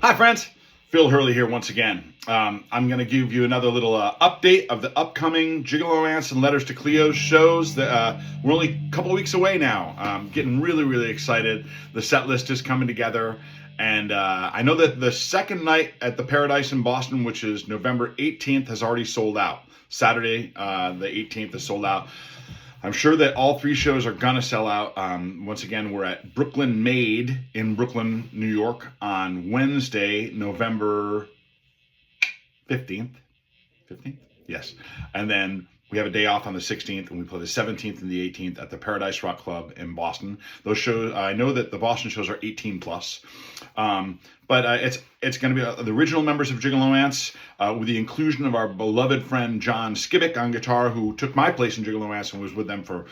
Hi, friends. Phil Hurley here once again. I'm going to give you another little update of the upcoming Gigolo Aunts and Letters to Cleo shows. That we're only a couple of weeks away now. Getting really excited. The set list is coming together. And I know that the second night at the Paradise in Boston, which is November 18th, has already sold out. Saturday, the 18th, is sold out. I'm sure that all three shows are going to sell out. Once again, we're at Brooklyn Made in Brooklyn, New York on Wednesday, November 15th. 15th? Yes. And then we have a day off on the 16th, and we play the 17th and the 18th at the Paradise Rock Club in Boston. Those shows, I know that the Boston shows are 18 plus. But it's going to be the original members of Gigolo Aunts with the inclusion of our beloved friend John Skibick on guitar, who took my place in Gigolo Aunts and was with them for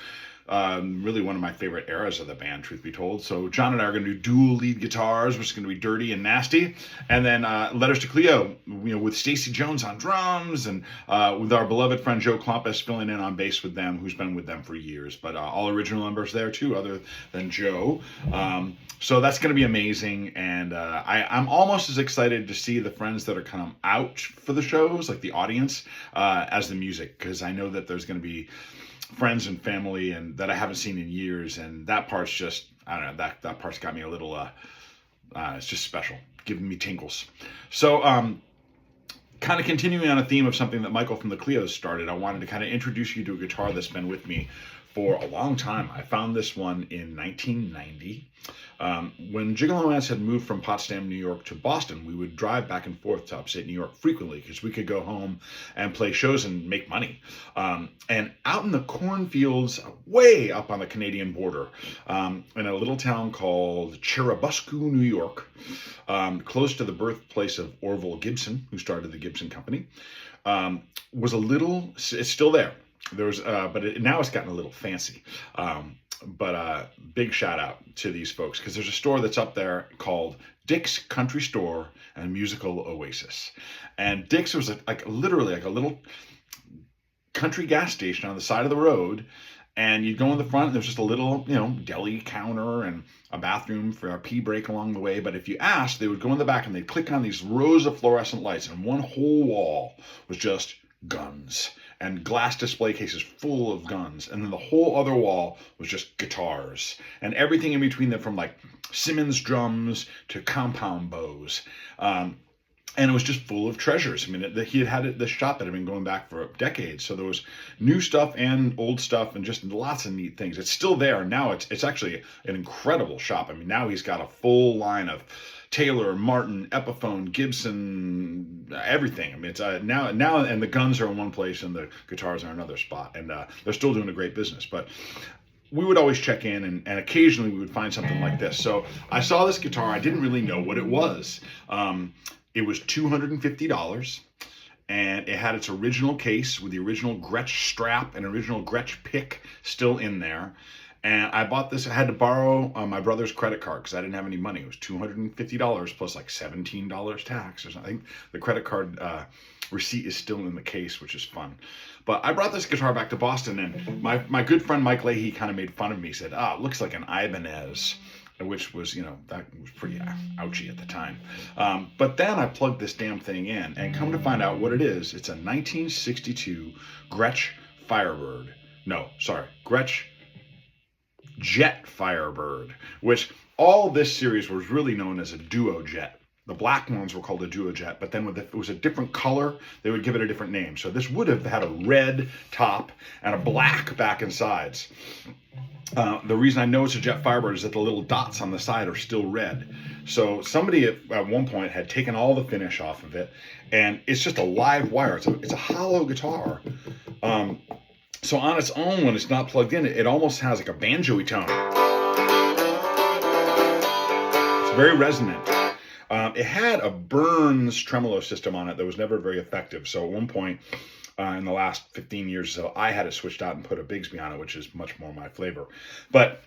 really one of my favorite eras of the band, truth be told. So John and I are going to do dual lead guitars, which is going to be dirty and nasty. And then Letters to Cleo, with Stacy Jones on drums, and with our beloved friend Joe Klompus filling in on bass with them, who's been with them for years. But all original members there too, other than Joe. So that's going to be amazing. And I'm almost as excited to see the friends that are kind of out for the shows, like the audience, as the music, because I know that there's going to be friends and family and that I haven't seen in years, and that part's just, I don't know, that part's got me a little it's just special, giving me tingles. So kind of continuing on a theme of something that Michael from the Cleos started, I wanted to kind of introduce you to a guitar that's been with me for a long time. I found this one in 1990. When Gigolo Aunts had moved from Potsdam, New York to Boston, we would drive back and forth to upstate New York frequently because we could go home and play shows and make money. And out in the cornfields, way up on the Canadian border, in a little town called Churubusco, New York, close to the birthplace of Orville Gibson, who started the Gibson Company, was a little, it's still there. Now it's gotten a little fancy. But big shout out to these folks, because there's a store that's up there called Dick's Country Store and Musical Oasis. And Dick's was literally a little country gas station on the side of the road. And you'd go in the front, and there's just a little, deli counter and a bathroom for a pee break along the way. But if you asked, they would go in the back and they'd click on these rows of fluorescent lights, and one whole wall was just guns and glass display cases full of guns. And then the whole other wall was just guitars and everything in between them, from like Simmons drums to compound bows. And it was just full of treasures. I mean, he had this shop that had been going back for decades. So there was new stuff and old stuff and just lots of neat things. It's still there. Now it's actually an incredible shop. I mean, now he's got a full line of Taylor, Martin, Epiphone, Gibson, everything. I mean, it's now, and the guns are in one place and the guitars are in another spot. And they're still doing a great business. But we would always check in, and occasionally we would find something like this. So I saw this guitar. I didn't really know what it was. It was $250, and it had its original case with the original Gretsch strap and original Gretsch pick still in there. And I bought this. I had to borrow my brother's credit card because I didn't have any money. It was $250 plus like $17 tax or something. I think the credit card receipt is still in the case, which is fun. But I brought this guitar back to Boston, and my good friend Mike Leahy kind of made fun of me. He said, it looks like an Ibanez, which was, that was pretty ouchy at the time. But then I plugged this damn thing in, and come to find out what it is, it's a 1962 Gretsch Firebird. No, sorry, Gretsch Jet Firebird, which all this series was really known as a duo jet. The black ones were called a duo jet, but then if it was a different color, they would give it a different name. So this would have had a red top and a black back and sides. The reason I know it's a Jet Firebird is that the little dots on the side are still red. So somebody at one point had taken all the finish off of it, and it's just a live wire. It's a hollow guitar. So on its own, when it's not plugged in, it almost has like a banjo-y tone. It's very resonant. It had a Burns tremolo system on it that was never very effective. So at one point in the last 15 years or so, I had it switched out and put a Bigsby on it, which is much more my flavor. But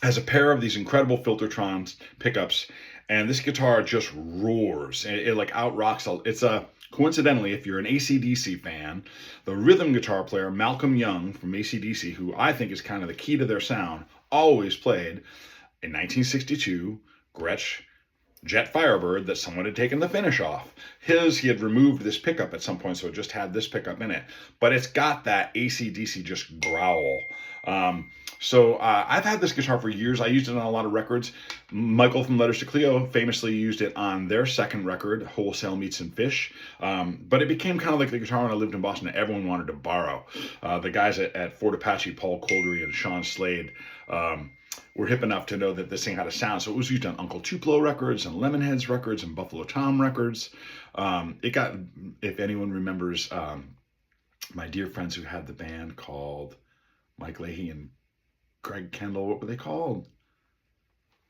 has a pair of these incredible Filtertrons pickups, and this guitar just roars. It like out-rocks. It's coincidentally, if you're an AC/DC fan, the rhythm guitar player Malcolm Young from AC/DC, who I think is kind of the key to their sound, always played a 1962 Gretsch Jet Firebird that someone had taken the finish off. He had removed this pickup at some point, so it just had this pickup in it. But it's got that AC/DC just growl. So I've had this guitar for years. I used it on a lot of records. Michael from Letters to Cleo famously used it on their second record, Wholesale Meats and Fish. But it became kind of like the guitar when I lived in Boston that everyone wanted to borrow. The guys at Fort Apache, Paul Coldery and Sean Slade, were hip enough to know that this thing had a sound. So it was used on Uncle Tupelo records and Lemonheads records and Buffalo Tom records. It got, if anyone remembers, my dear friends who had the band called Mike Leahy and Greg Kendall, what were they called?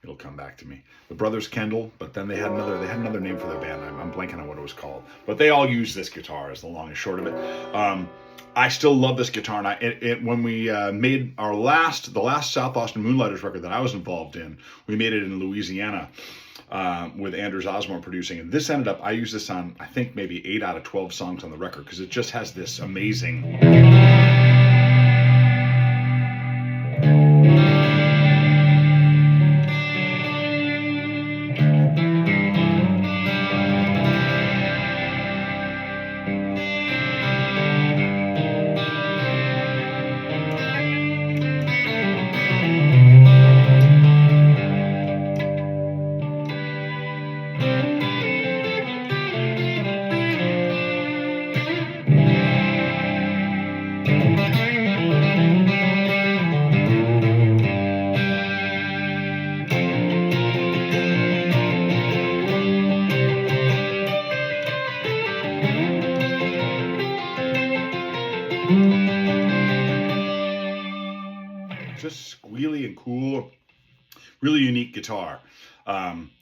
It'll come back to me. The Brothers Kendall, but then they had another name for their band. I'm blanking on what it was called. But they all used this guitar is the long and short of it. I still love this guitar, and when we made the last South Austin Moonlighters record that I was involved in, we made it in Louisiana with Anders Osborne producing, and this ended up, I used this on, I think maybe 8 out of 12 songs on the record, because it just has this amazing... just squealy and cool, really unique guitar.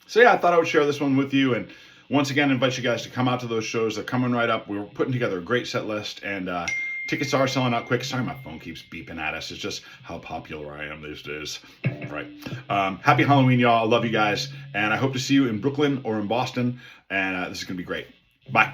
So yeah, I thought I would share this one with you, and once again invite you guys to come out to those shows. They're coming right up. We're putting together a great set list, and tickets are selling out quick. Sorry, my phone keeps beeping at us. It's just how popular I am these days. Right. Happy Halloween, y'all. I love you guys, and I hope to see you in Brooklyn or in Boston, and this is gonna be great. Bye.